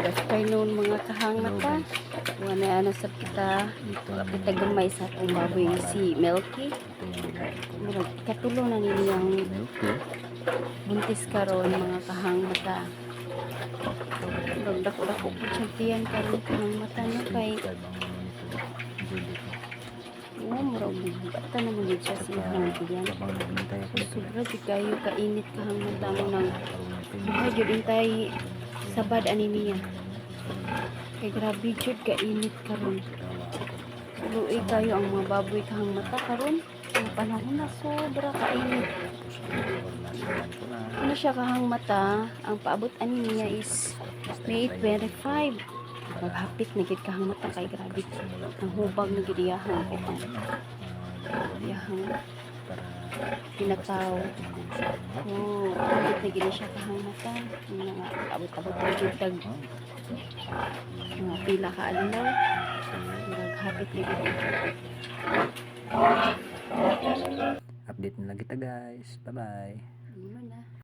Good afternoon mga kahang mata. Wala ano sa kita. Kita gamay sa atong baboy nga si Milky. Murag katulong na niyang buntis karon mga kahang mata. Murag dako-dako po siya tiyan karon kahang mata no kay murag bata na magid siya sa ihang tiyan. Sobra di kayo kainit kahang mata mo nang buhay jud intay sabad ani niya. Kay grabe jud kainit karon. Luoy kayo ang mga baboy kahang mata karon. Ang panahon na sobra kainit. Ano siya kahang mata, ang paabot ani niya is May 25. Maghapit na gid kahang mata kay grabe. Ang hubag na gid iyahang pinataw. Oh, hapit na gid siya kahang mata. Nga abot-abot na gid tag mga pila ka adlaw. Maghapit na gid. Update na lang kita guys. Bye bye.